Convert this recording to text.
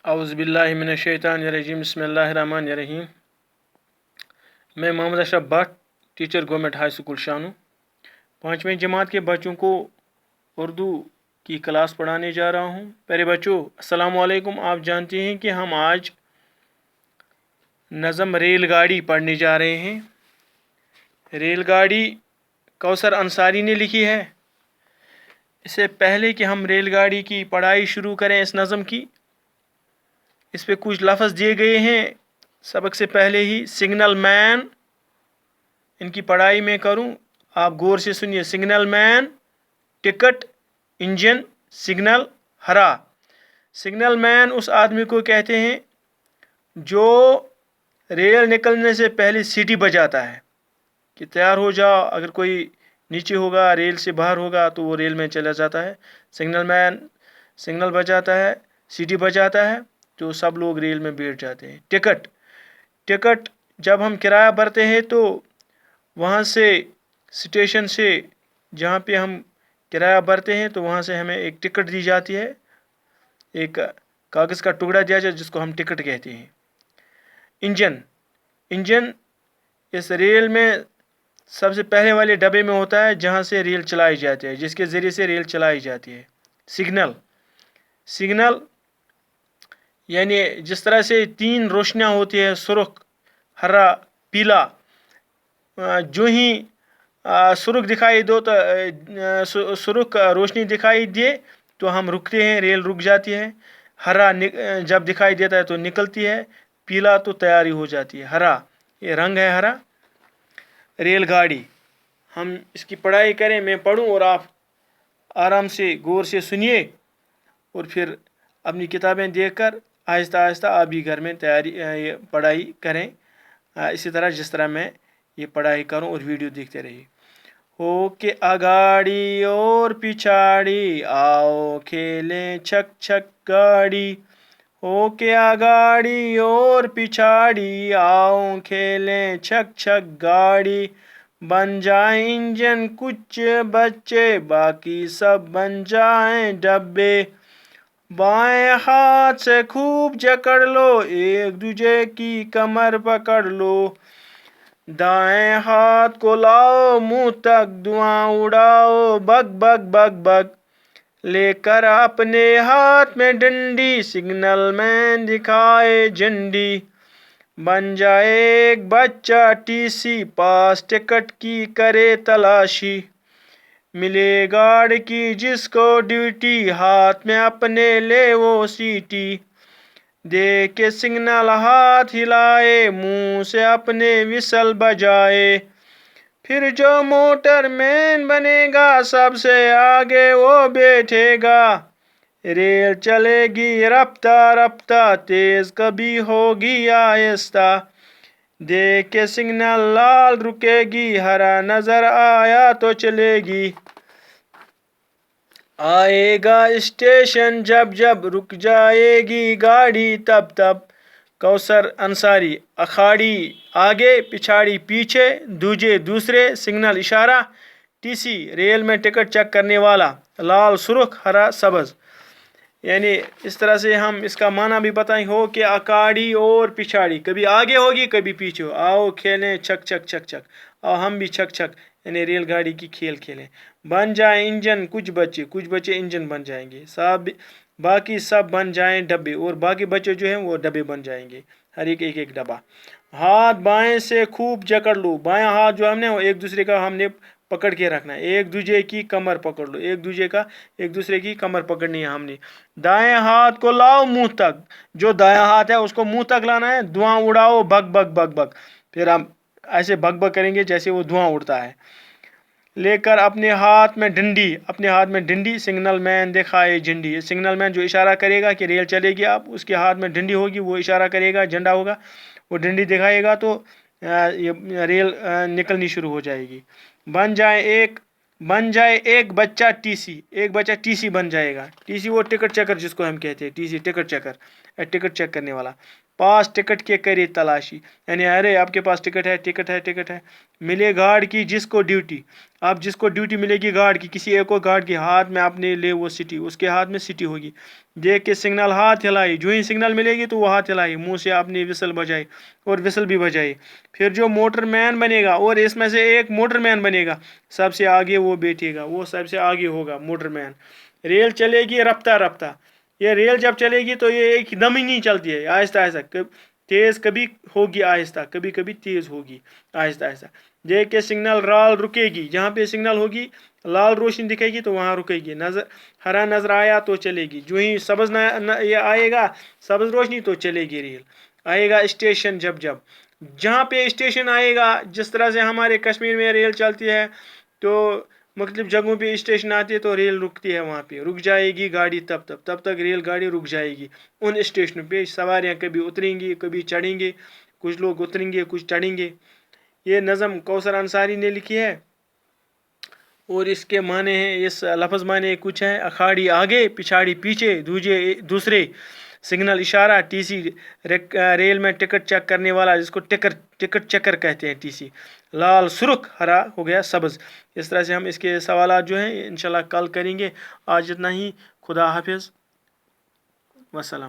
औज़ुबिल्लाहिमिनश्शैतानिर्रजीम बिस्मिल्लाहिर्रहमानिर्रहीम। मैं Mohammad Ashraf Bhat, teacher government high school Shanu, 5वीं जमात के बच्चों को उर्दू की क्लास पढ़ाने जा रहा हूँ। प्यारे बच्चों, अस्सलाम वालेकुम। आप जानते हैं कि हम आज नज़म रेलगाड़ी पढ़ने जा रहे हैं। रेलगाड़ी कौसर अंसारी ने लिखी है। इससे पहले कि हम रेलगाड़ी की पढ़ाई शुरू करें इस नज़म की, इस पे कुछ लफ्ज़ दिए गए हैं। सबक से पहले ही सिग्नल मैन, इनकी पढ़ाई में करूं, आप गौर से सुनिए। Signal man, ticket, engine, signal, हरा। सिग्नल मैन उस आदमी को कहते हैं जो रेल निकलने से पहले सीटी बजाता है कि तैयार हो जाओ। अगर कोई नीचे होगा, रेल से बाहर होगा, तो वो रेल में चला जाता है। सिग्नल मैन सिग्नल बजाता है, सीटी बजाता है, तो सब लोग रेल में बैठ जाते हैं। टिकट, टिकट जब हम किराया भरते हैं तो वहाँ से स्टेशन से जहाँ पे हम किराया भरते हैं तो वहाँ से हमें एक टिकट दी जाती है, एक कागज़ का टुकड़ा दिया जाता है जिसको हम टिकट कहते हैं। इंजन, इंजन इस रेल में सबसे पहले वाले डब्बे में होता है जहाँ से रेल चलाई जाती है, जिसके ज़रिए से रेल चलाई जाती है। सिग्नल, सिग्नल यानी जिस तरह से 3 रोशनियाँ होती है, सुर्ख, हरा, पीला। जो ही सुर्ख दिखाई दो तो सुर्ख रोशनी दिखाई दे तो हम रुकते हैं, रेल रुक जाती है। हरा जब दिखाई देता है तो निकलती है। पीला तो तैयारी हो जाती है। हरा ये रंग है, हरा। रेलगाड़ी, हम इसकी पढ़ाई करें, मैं पढ़ूं और आप आराम से गौर से सुनिए और फिर अपनी किताबें देखकर आहिस्ता आहिस्ता आप भी घर में पढ़ाई करें, इसी तरह जिस तरह मैं ये पढ़ाई करूं, और वीडियो देखते रहिए। हो के आगाड़ी और पिछाड़ी, आओ खेलें छक छक गाड़ी। हो के आगाड़ी और पिछाड़ी, आओ खेलें छक छक गाड़ी। बन जाए इंजन कुछ बच्चे, बाकी सब बन जाए डब्बे। बाएं हाथ से खूब जकड़ लो, एक दूजे की कमर पकड़ लो। दाएं हाथ को लाओ मुंह तक, धुआं उड़ाओ बग बग बग बग। लेकर अपने हाथ में डंडी, सिग्नल मैन दिखाए झंडी। बन जाए एक बच्चा टीसी, पास टिकट की करे तलाशी। मिले गार्ड की जिसको ड्यूटी, हाथ में अपने ले वो सीटी। दे के सिग्नल हाथ हिलाए, मुंह से अपने विसल बजाए। फिर जो मोटर मैन बनेगा, सबसे आगे वो बैठेगा। रेल चलेगी रफ्ता रफ्ता, तेज कभी होगी आहिस्ता। दे के सिग्नल लाल रुकेगी, हरा नजर आया तो चलेगी। आएगा स्टेशन जब जब, रुक जाएगी गाड़ी तब तब। कौसर अंसारी, अखाड़ी आगे, पिछाड़ी पीछे, दूजे दूसरे, सिग्नल इशारा, टीसी रेल में टिकट चेक करने वाला, लाल सुर्ख, हरा सब्ज। यानी इस तरह से हम इसका माना भी बताएं। हो कि अखाड़ी और पिछाड़ी, कभी आगे होगी कभी पीछे हो। आओ खेलें छक छक छक छक, आओ हम भी छक छक यानी रेलगाड़ी की खेल खेलें। बन जाए इंजन कुछ बच्चे इंजन बन जाएंगे। सब बाकी सब बन जाएं डब्बे, और बाकी बच्चे जो हैं वो डब्बे बन जाएंगे, हर एक एक डब्बा। हाथ बाएं से खूब जकड़ लो, बायां हाथ जो हमने वो एक दूसरे का हमने पकड़ के रखना है। एक दूसरे की कमर पकड़ लो, एक दूसरे की कमर पकड़नी है हमने। दाएं हाथ को लाओ मुंह तक, जो दायां हाथ है उसको मुंह तक लाना है। धुआं उड़ाओ बग बग बग बग, फिर हम ऐसे बग बग करेंगे जैसे वो धुआं उड़ता है। लेकर अपने हाथ में डंडी, सिग्नल मैन दिखाए झंडी। सिग्नल मैन जो इशारा करेगा कि रेल चलेगी, आप उसके हाथ में डंडी होगी, वो इशारा करेगा, झंडा होगा, वो डंडी दिखाएगा तो ये रेल निकलनी शुरू हो जाएगी। बन जाए एक बच्चा टीसी बन जाएगा। टीसी वो टिकट चेकर जिसको हम कहते हैं, TC ticket checker, ticket check करने वाला। पास टिकट के करे तलाशी, यानी अरे आपके पास टिकट है, टिकट है, टिकट है। मिले गार्ड की जिसको ड्यूटी, आप जिसको ड्यूटी मिलेगी गार्ड की, किसी एक और गार्ड के हाथ में आपने ले वो सिटी, उसके हाथ में सिटी होगी। देख के सिग्नल हाथ हिलाई, जो ही सिग्नल मिलेगी तो वो हाथ हिलाई, मुंह से आपने विसल बजाई और विसल भी बजाई। फिर जो मोटर मैन बनेगा, और इसमें से एक मोटर मैन बनेगा, सबसे आगे वो बैठेगा, वो सबसे आगे होगा मोटर मैन। रेल चलेगी रफ्ता रफ्ता, ये रेल जब चलेगी तो ये एकदम ही नहीं चलती है, आहिस्ता आहिस्ता, तेज़ कभी होगी आहिस्ता, कभी कभी तेज़ होगी आहिस्ता आहिस्ता। देख के सिग्नल लाल रुकेगी, जहाँ पे सिग्नल होगी लाल रोशनी दिखेगी तो वहाँ रुकेगी, नज़र हरा नज़र आया तो चलेगी, जो ही सब्ज़ ये आएगा सब्ज़ रोशनी तो चलेगी रेल। आएगा स्टेशन, जब जहाँ पे स्टेशन आएगा, जिस तरह से हमारे कश्मीर में रेल चलती है तो मुख्तलिफ जगहों पे स्टेशन आती है तो रेल रुकती है, वहाँ पे रुक जाएगी गाड़ी, तब तक रेल गाड़ी रुक जाएगी उन स्टेशनों पे। सवारियाँ कभी उतरेंगी, कभी चढ़ेंगे, कुछ लोग उतरेंगे, कुछ चढ़ेंगे। ये नज़म कौसर अंसारी ने लिखी है और इसके माने हैं, इस लफ्ज़ माने कुछ है, अखाड़ी आगे पिछाड़ी पीछे, दूसरे सिग्नल इशारा, टीसी रेल में टिकट चेक करने वाला, जिसको टिकट चेकर कहते हैं, टीसी लाल सुर्ख, हरा हो गया सब्ज़। इस तरह से हम इसके सवाल जो हैं इंशाल्लाह कल करेंगे। आज इतना ही, खुदा हाफिज़, वस्सलाम।